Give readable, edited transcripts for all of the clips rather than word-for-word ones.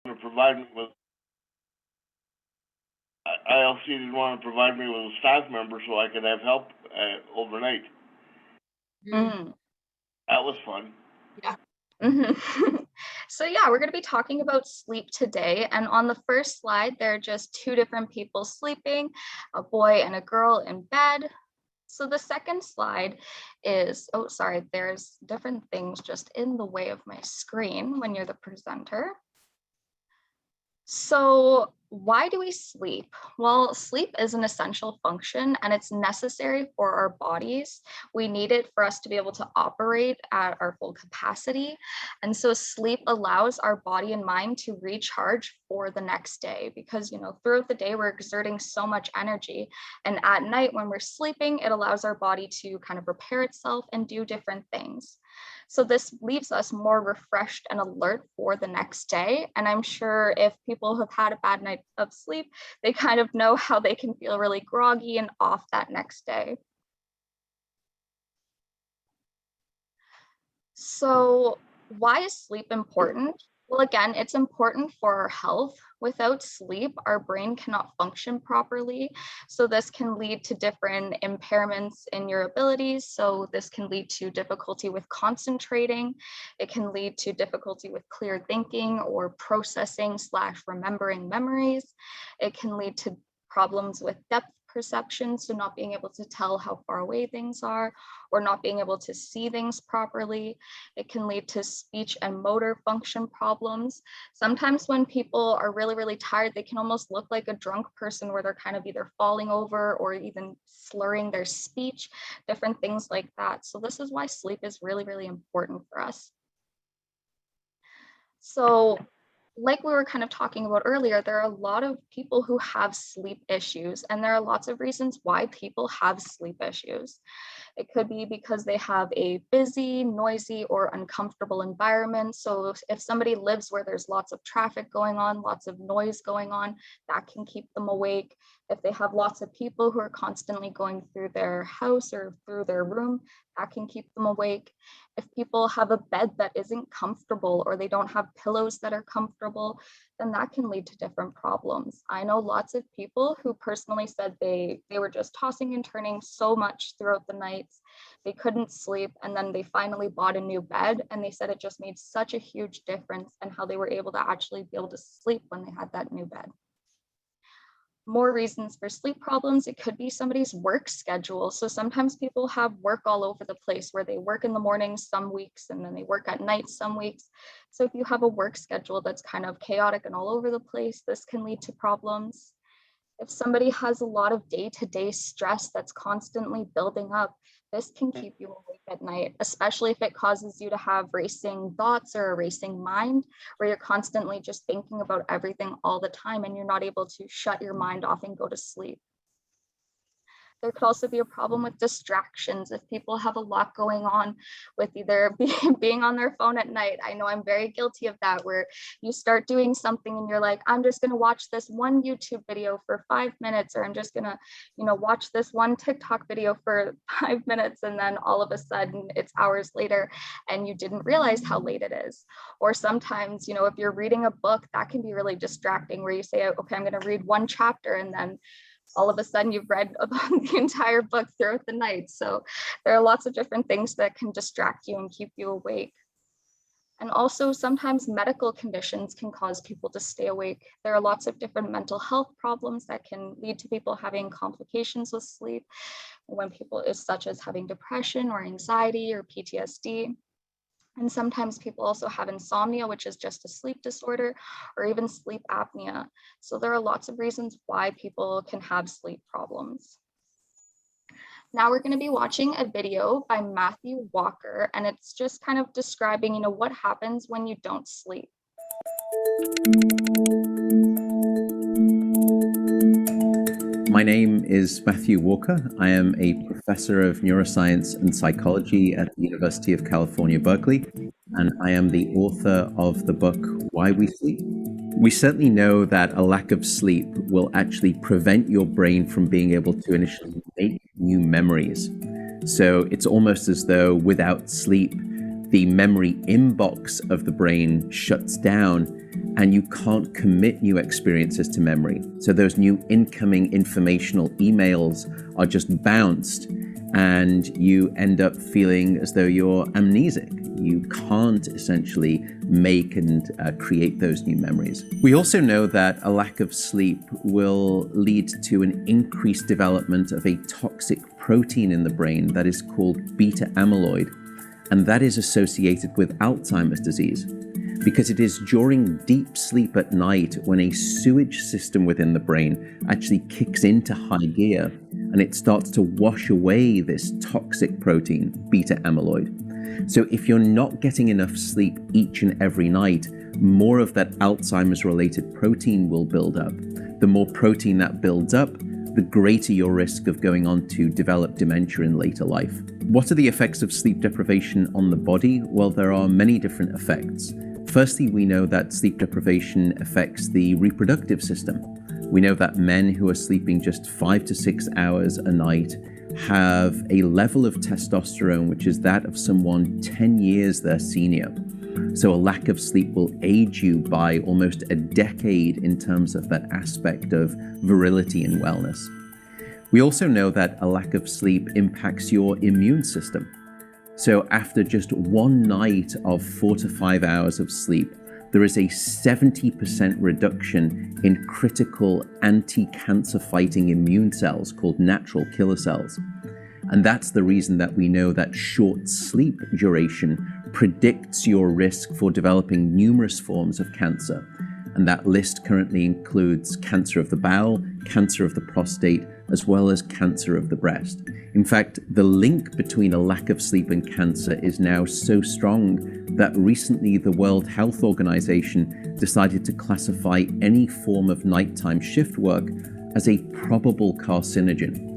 to provide me with. ILC didn't want to provide me with a staff member so I could have help overnight. Mm. That was fun. Yeah. So yeah, we're going to be talking about sleep today. And on the first slide, there are just two different people sleeping, a boy and a girl in bed. So the second slide is, oh, sorry, there's different things just in the way of my screen when you're the presenter. So why do we sleep? Well, sleep is an essential function and it's necessary for our bodies. We need it for us to be able to operate at our full capacity. And so sleep allows our body and mind to recharge for the next day because, throughout the day, we're exerting so much energy. And at night when we're sleeping, it allows our body to kind of repair itself and do different things. So this leaves us more refreshed and alert for the next day. And I'm sure if people have had a bad night of sleep, they kind of know how they can feel really groggy and off that next day. So why is sleep important? Well, again, it's important for our health. Without sleep, our brain cannot function properly. So this can lead to different impairments in your abilities. So this can lead to difficulty with concentrating. It can lead to difficulty with clear thinking or processing/remembering memories. It can lead to problems with depth perception, so not being able to tell how far away things are or not being able to see things properly. It can lead to speech and motor function problems. Sometimes when people are really, really tired, they can almost look like a drunk person where they're kind of either falling over or even slurring their speech, different things like that. So this is why sleep is really, really important for us. So like we were kind of talking about earlier, there are a lot of people who have sleep issues, and there are lots of reasons why people have sleep issues. It could be because they have a busy, noisy, or uncomfortable environment. So if somebody lives where there's lots of traffic going on, lots of noise going on, that can keep them awake. If they have lots of people who are constantly going through their house or through their room, that can keep them awake. If people have a bed that isn't comfortable or they don't have pillows that are comfortable, then that can lead to different problems. I know lots of people who personally said they were just tossing and turning so much throughout the nights, they couldn't sleep, and then they finally bought a new bed, and they said it just made such a huge difference in how they were able to actually be able to sleep when they had that new bed. More reasons for sleep problems, it could be somebody's work schedule. So sometimes people have work all over the place where they work in the mornings some weeks and then they work at night some weeks. So if you have a work schedule that's kind of chaotic and all over the place, this can lead to problems. If somebody has a lot of day-to-day stress that's constantly building up, this can keep you awake at night, especially if it causes you to have racing thoughts or a racing mind, where you're constantly just thinking about everything all the time and you're not able to shut your mind off and go to sleep. There could also be a problem with distractions if people have a lot going on with either being on their phone at night. I know I'm very guilty of that, where you start doing something and you're like, I'm just going to watch this one YouTube video for 5 minutes, or I'm just going to, watch this one TikTok video for 5 minutes. And then all of a sudden it's hours later and you didn't realize how late it is. Or sometimes, if you're reading a book, that can be really distracting, where you say, okay, I'm going to read one chapter, and then all of a sudden you've read the entire book throughout the night. So there are lots of different things that can distract you and keep you awake. And also sometimes medical conditions can cause people to stay awake. There are lots of different mental health problems that can lead to people having complications with sleep, when people is such as having depression or anxiety or PTSD. And sometimes people also have insomnia, which is just a sleep disorder, or even sleep apnea. So there are lots of reasons why people can have sleep problems. Now we're going to be watching a video by Matthew Walker, and it's just kind of describing, what happens when you don't sleep. My name is Matthew Walker. I am a professor of neuroscience and psychology at the University of California, Berkeley, and I am the author of the book, Why We Sleep. We certainly know that a lack of sleep will actually prevent your brain from being able to initially make new memories. So it's almost as though without sleep, the memory inbox of the brain shuts down, and you can't commit new experiences to memory. So those new incoming informational emails are just bounced, and you end up feeling as though you're amnesic. You can't essentially make and create those new memories. We also know that a lack of sleep will lead to an increased development of a toxic protein in the brain that is called beta amyloid, and that is associated with Alzheimer's disease, because it is during deep sleep at night when a sewage system within the brain actually kicks into high gear and it starts to wash away this toxic protein, beta amyloid. So if you're not getting enough sleep each and every night, more of that Alzheimer's related protein will build up. The more protein that builds up, the greater your risk of going on to develop dementia in later life. What are the effects of sleep deprivation on the body? Well, there are many different effects. Firstly, we know that sleep deprivation affects the reproductive system. We know that men who are sleeping just 5 to 6 hours a night have a level of testosterone which is that of someone 10 years their senior. So a lack of sleep will age you by almost a decade in terms of that aspect of virility and wellness. We also know that a lack of sleep impacts your immune system. So after just one night of 4 to 5 hours of sleep, there is a 70% reduction in critical anti-cancer fighting immune cells called natural killer cells. And that's the reason that we know that short sleep duration predicts your risk for developing numerous forms of cancer. And that list currently includes cancer of the bowel, cancer of the prostate, as well as cancer of the breast. In fact, the link between a lack of sleep and cancer is now so strong that recently the World Health Organization decided to classify any form of nighttime shift work as a probable carcinogen.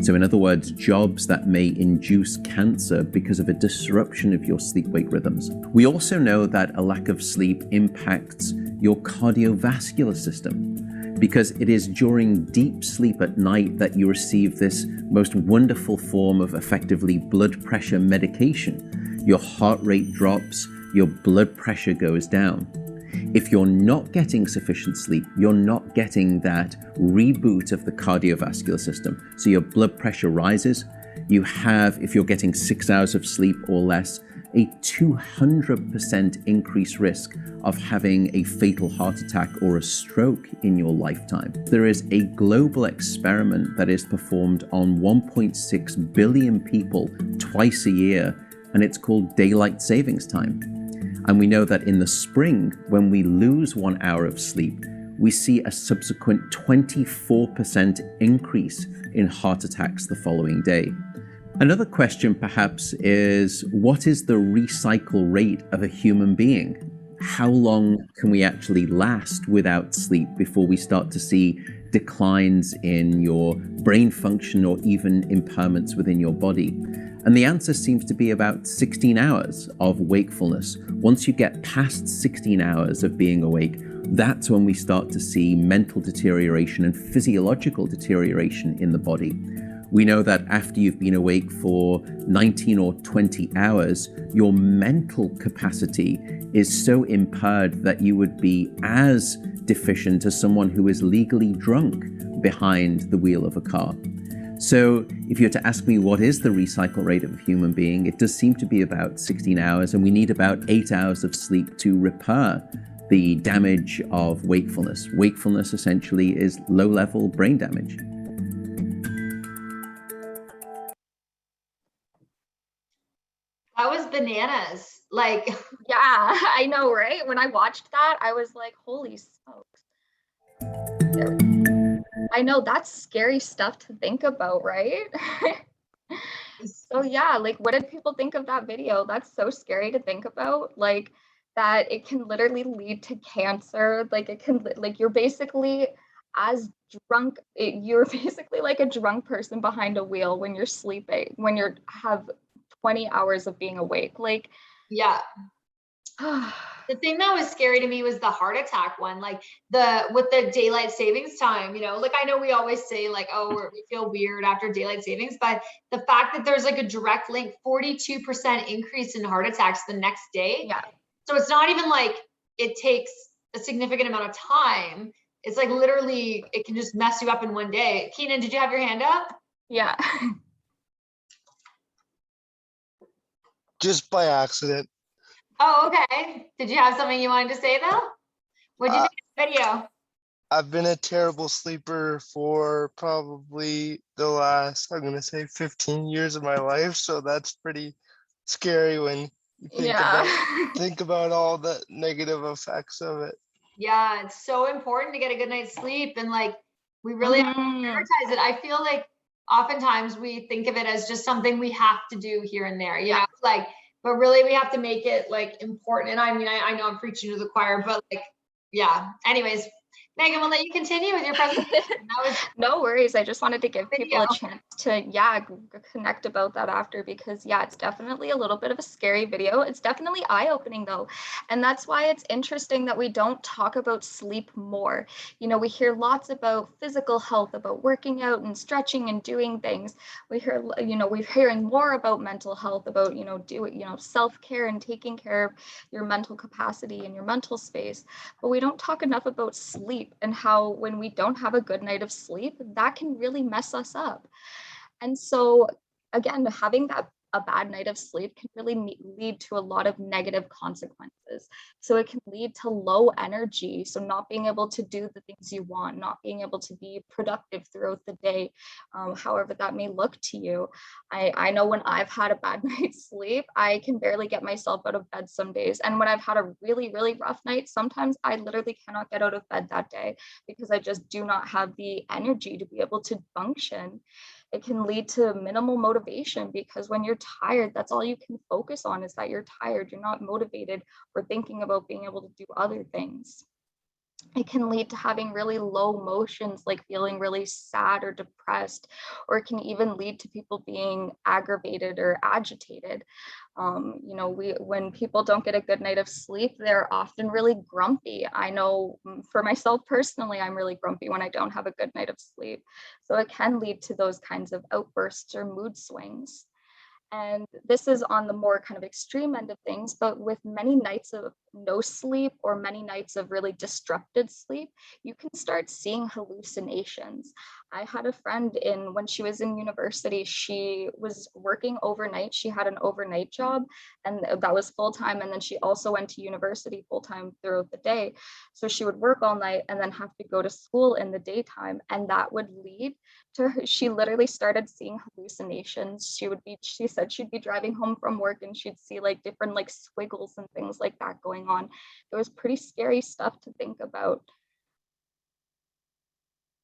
So in other words, jobs that may induce cancer because of a disruption of your sleep-wake rhythms. We also know that a lack of sleep impacts your cardiovascular system, because it is during deep sleep at night that you receive this most wonderful form of effectively blood pressure medication. Your heart rate drops, your blood pressure goes down. If you're not getting sufficient sleep, you're not getting that reboot of the cardiovascular system. So your blood pressure rises. You have, if you're getting 6 hours of sleep or less, a 200% increased risk of having a fatal heart attack or a stroke in your lifetime. There is a global experiment that is performed on 1.6 billion people twice a year, and it's called daylight savings time. And we know that in the spring, when we lose 1 hour of sleep, we see a subsequent 24% increase in heart attacks the following day. Another question perhaps is, what is the recycle rate of a human being? How long can we actually last without sleep before we start to see declines in your brain function or even impairments within your body? And the answer seems to be about 16 hours of wakefulness. Once you get past 16 hours of being awake, that's when we start to see mental deterioration and physiological deterioration in the body. We know that after you've been awake for 19 or 20 hours, your mental capacity is so impaired that you would be as deficient as someone who is legally drunk behind the wheel of a car. So if you were to ask me what is the recycle rate of a human being, it does seem to be about 16 hours, and we need about 8 hours of sleep to repair the damage of wakefulness. Wakefulness essentially is low-level brain damage. That was bananas. Like, Yeah, I know, right? When I watched that, I was like, holy smokes. I know that's scary stuff to think about, right? So yeah, like what did people think of that video? That's so scary to think about, like that it can literally lead to cancer. Like it can, like you're basically as drunk, you're basically like a drunk person behind a wheel when you're sleeping, when you're have 20 hours of being awake. Like, yeah. The thing that was scary to me was the heart attack one, like with the daylight savings time, you know, like I know we always say like, oh, we feel weird after daylight savings, but the fact that there's like a direct link, 42% increase in heart attacks the next day. yeah. So it's not even like it takes a significant amount of time, it's like literally, it can just mess you up in one day. Keenan, did you have your hand up? Yeah. Just by accident. Oh, okay. Did you have something you wanted to say though? What'd you think of the video? I've been a terrible sleeper for probably the last, I'm gonna say 15 years of my life. So that's pretty scary when you think about all the negative effects of it. Yeah, it's so important to get a good night's sleep, and like we really have to prioritize it. I feel like oftentimes we think of it as just something we have to do here and there, you know, like, but really we have to make it like important. And I mean, I know I'm preaching to the choir, but like, yeah. Anyways, Megan, we'll let you continue with your presentation. That was no worries. I just wanted to give people video. a chance to, connect about that after, because it's definitely a little bit of a scary video. It's definitely eye-opening though. And that's why it's interesting that we don't talk about sleep more. You know, we hear lots about physical health, about working out and stretching and doing things. We hear, we're hearing more about mental health, about, self-care and taking care of your mental capacity and your mental space. But we don't talk enough about sleep and how when we don't have a good night of sleep, that can really mess us up. And so, again, having a bad night of sleep can really lead to a lot of negative consequences. So it can lead to low energy, so not being able to do the things you want, not being able to be productive throughout the day, however that may look to you. I know when I've had a bad night's sleep, I can barely get myself out of bed some days. And when I've had a really, really rough night, sometimes I literally cannot get out of bed that day because I just do not have the energy to be able to function. It can lead to minimal motivation because when you're tired, that's all you can focus on, is that you're tired. You're not motivated or thinking about being able to do other things. It can lead to having really low emotions, like feeling really sad or depressed, or it can even lead to people being aggravated or agitated. When people don't get a good night of sleep, they're often really grumpy. I know for myself personally, I'm really grumpy when I don't have a good night of sleep. So it can lead to those kinds of outbursts or mood swings. And this is on the more kind of extreme end of things, but with many nights of no sleep or many nights of really disrupted sleep, you can start seeing hallucinations. I had a friend when she was in university, she was working overnight. She had an overnight job and that was full time. And then she also went to university full time throughout the day. So she would work all night and then have to go to school in the daytime. And that would lead to her, she literally started seeing hallucinations. She said she'd be driving home from work and she'd see like different like squiggles and things like that going on. It was pretty scary stuff to think about.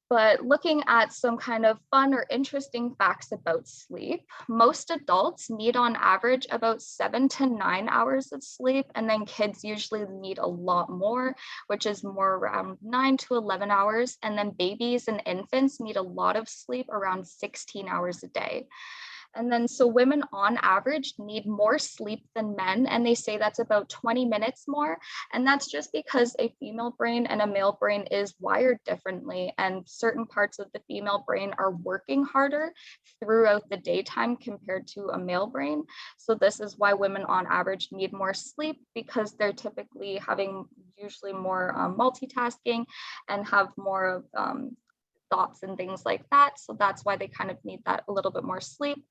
But looking at some kind of fun or interesting facts about sleep, most adults need on average about 7 to 9 hours of sleep, and then kids usually need a lot more, which is more around 9 to 11 hours, and then babies and infants need a lot of sleep, around 16 hours a day. And then so women on average need more sleep than men, and they say that's about 20 minutes more. And that's just because a female brain and a male brain is wired differently, and certain parts of the female brain are working harder throughout the daytime compared to a male brain. So this is why women on average need more sleep, because they're typically having usually more multitasking and have more of thoughts and things like that. So that's why they kind of need that a little bit more sleep.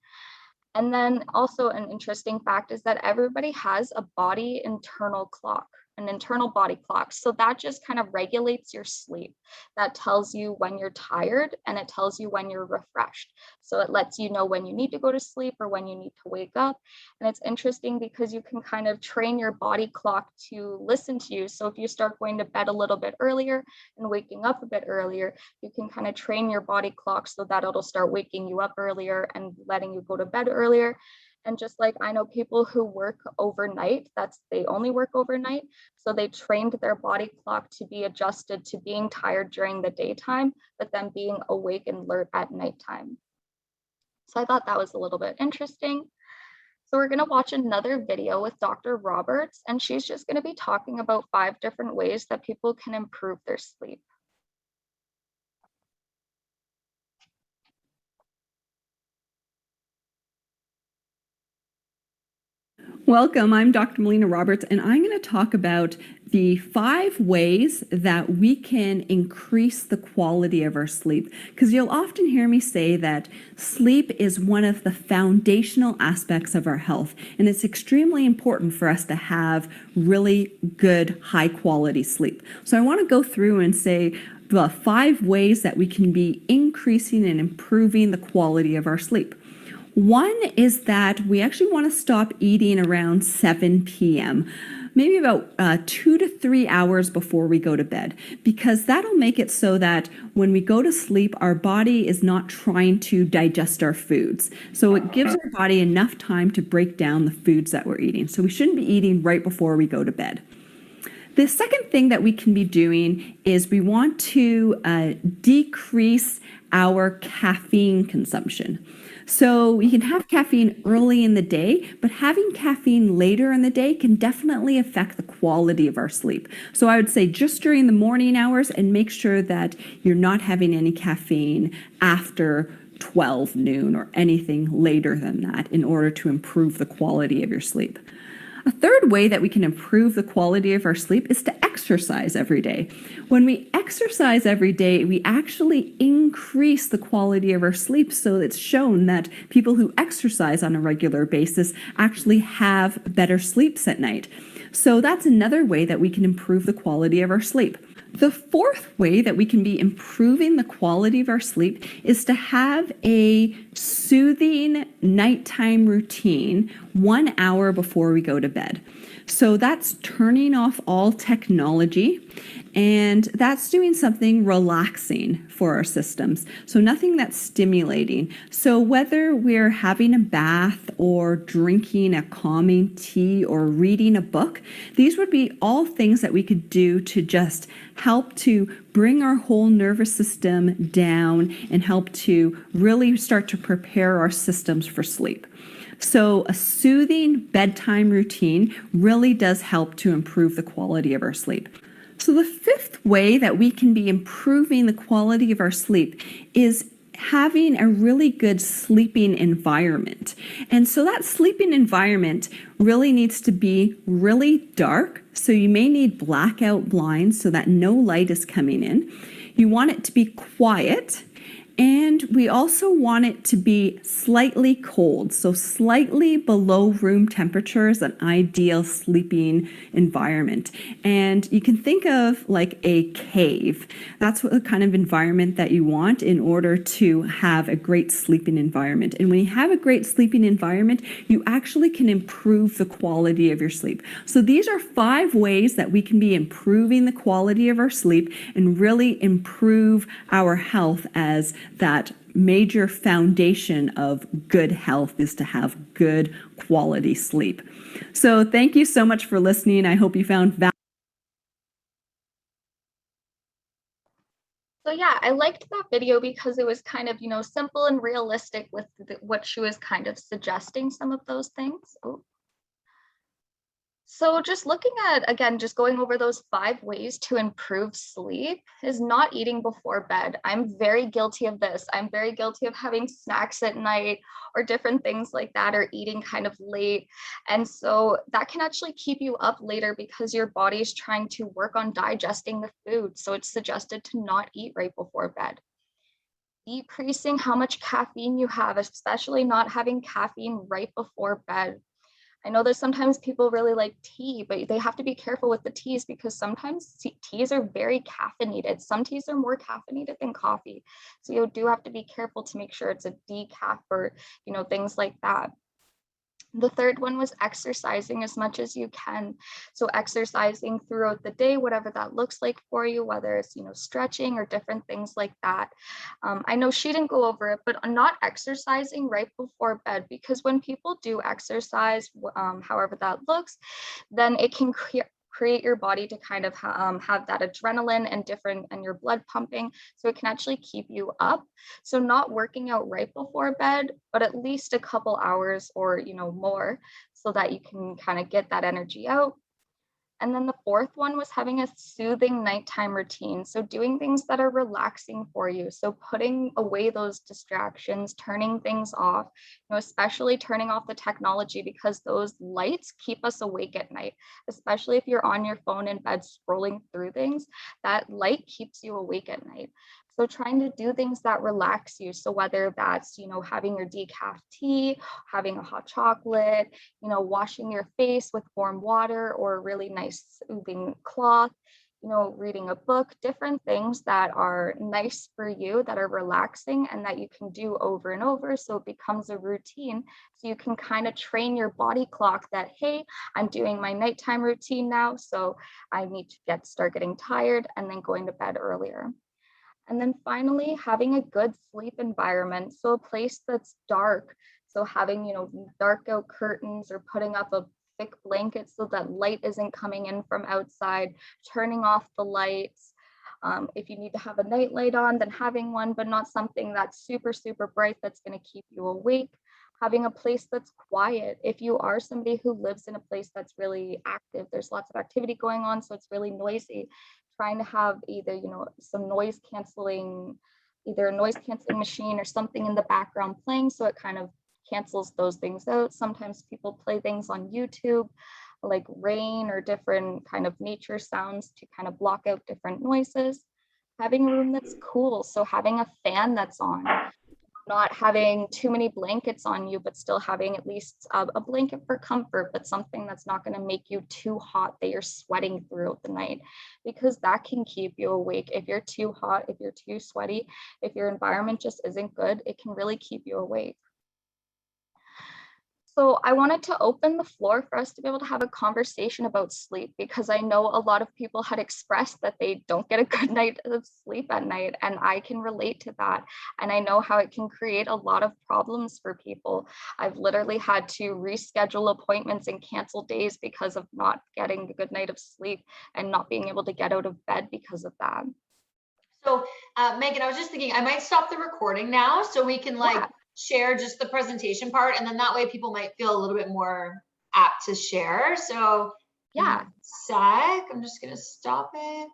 And then also an interesting fact is that everybody has a body internal clock, an internal body clock. So that just kind of regulates your sleep. That tells you when you're tired and it tells you when you're refreshed. So it lets you know when you need to go to sleep or when you need to wake up. And it's interesting because you can kind of train your body clock to listen to you. So if you start going to bed a little bit earlier and waking up a bit earlier, you can kind of train your body clock so that it'll start waking you up earlier and letting you go to bed earlier. And just like I know people who work overnight, they only work overnight. So they trained their body clock to be adjusted to being tired during the daytime, but then being awake and alert at nighttime. So I thought that was a little bit interesting. So we're going to watch another video with Dr. Roberts, and she's just going to be talking about 5 different ways that people can improve their sleep. Welcome, I'm Dr. Melina Roberts, and I'm going to talk about the 5 ways that we can increase the quality of our sleep. Because you'll often hear me say that sleep is one of the foundational aspects of our health, and it's extremely important for us to have really good, high quality sleep. So I want to go through and say the 5 ways that we can be increasing and improving the quality of our sleep. One is that we actually want to stop eating around 7 p.m., maybe about 2 to 3 hours before we go to bed, because that'll make it so that when we go to sleep, our body is not trying to digest our foods. So it gives our body enough time to break down the foods that we're eating. So we shouldn't be eating right before we go to bed. The second thing that we can be doing is we want to decrease our caffeine consumption. So you can have caffeine early in the day, but having caffeine later in the day can definitely affect the quality of our sleep. So I would say just during the morning hours, and make sure that you're not having any caffeine after 12 noon or anything later than that in order to improve the quality of your sleep. A third way that we can improve the quality of our sleep is to exercise every day. When we exercise every day, we actually increase the quality of our sleep. So it's shown that people who exercise on a regular basis actually have better sleeps at night. So that's another way that we can improve the quality of our sleep. The fourth way that we can be improving the quality of our sleep is to have a soothing nighttime routine 1 hour before we go to bed. So that's turning off all technology, and that's doing something relaxing for our systems. So nothing that's stimulating. So whether we're having a bath or drinking a calming tea or reading a book, these would be all things that we could do to just help to bring our whole nervous system down and help to really start to prepare our systems for sleep. So a soothing bedtime routine really does help to improve the quality of our sleep. So the fifth way that we can be improving the quality of our sleep is having a really good sleeping environment. And so that sleeping environment really needs to be really dark. So you may need blackout blinds so that no light is coming in. You want it to be quiet. And we also want it to be slightly cold, so slightly below room temperature is an ideal sleeping environment. And you can think of like a cave. That's what the kind of environment that you want in order to have a great sleeping environment. And when you have a great sleeping environment, you actually can improve the quality of your sleep. So these are 5 ways that we can be improving the quality of our sleep and really improve our health, as that major foundation of good health is to have good quality sleep. So thank you so much for listening. I hope you found value. So yeah, I liked that video because it was kind of, simple and realistic with what she was kind of suggesting, some of those things. Oh. So just looking at, again, just going over those 5 ways to improve sleep is not eating before bed. I'm very guilty of this. I'm very guilty of having snacks at night or different things like that, or eating kind of late. And so that can actually keep you up later because your body is trying to work on digesting the food. So it's suggested to not eat right before bed. Decreasing how much caffeine you have, especially not having caffeine right before bed. I know there's sometimes people really like tea, but they have to be careful with the teas because sometimes teas are very caffeinated. Some teas are more caffeinated than coffee. So you do have to be careful to make sure it's a decaf or, things like that. The third one was exercising as much as you can. So exercising throughout the day, whatever that looks like for you, whether it's, stretching or different things like that. I know she didn't go over it, but not exercising right before bed, because when people do exercise, however that looks, then it can create your body to kind of have that adrenaline and your blood pumping. So it can actually keep you up. So not working out right before bed, but at least a couple hours or, more, so that you can kind of get that energy out. And then the fourth one was having a soothing nighttime routine. So doing things that are relaxing for you. So putting away those distractions, turning things off, especially turning off the technology, because those lights keep us awake at night, especially if you're on your phone in bed scrolling through things, that light keeps you awake at night. So trying to do things that relax you. So whether that's, having your decaf tea, having a hot chocolate, washing your face with warm water or a really nice soothing cloth, reading a book, different things that are nice for you, that are relaxing and that you can do over and over. So it becomes a routine. So you can kind of train your body clock that, hey, I'm doing my nighttime routine now. So I need to start getting tired and then going to bed earlier. And then finally, having a good sleep environment. So a place that's dark. So having, dark out curtains or putting up a thick blanket so that light isn't coming in from outside, turning off the lights. If you need to have a night light on, then having one, but not something that's super, super bright that's going to keep you awake. Having a place that's quiet. If you are somebody who lives in a place that's really active, there's lots of activity going on, so it's really noisy, trying to have either, some noise canceling, either a noise canceling machine or something in the background playing, so it kind of cancels those things out. Sometimes people play things on YouTube, like rain or different kind of nature sounds to kind of block out different noises. Having a room that's cool, so having a fan that's on, not having too many blankets on you, but still having at least a blanket for comfort, but something that's not going to make you too hot that you're sweating throughout the night, because that can keep you awake. If you're too hot, if you're too sweaty, if your environment just isn't good, it can really keep you awake. So I wanted to open the floor for us to be able to have a conversation about sleep, because I know a lot of people had expressed that they don't get a good night of sleep at night, and I can relate to that. And I know how it can create a lot of problems for people. I've literally had to reschedule appointments and cancel days because of not getting a good night of sleep and not being able to get out of bed because of that. So Megan, I was just thinking I might stop the recording now so we can share just the presentation part, and then that way people might feel a little bit more apt to share. So yeah, sec, I'm just gonna stop it.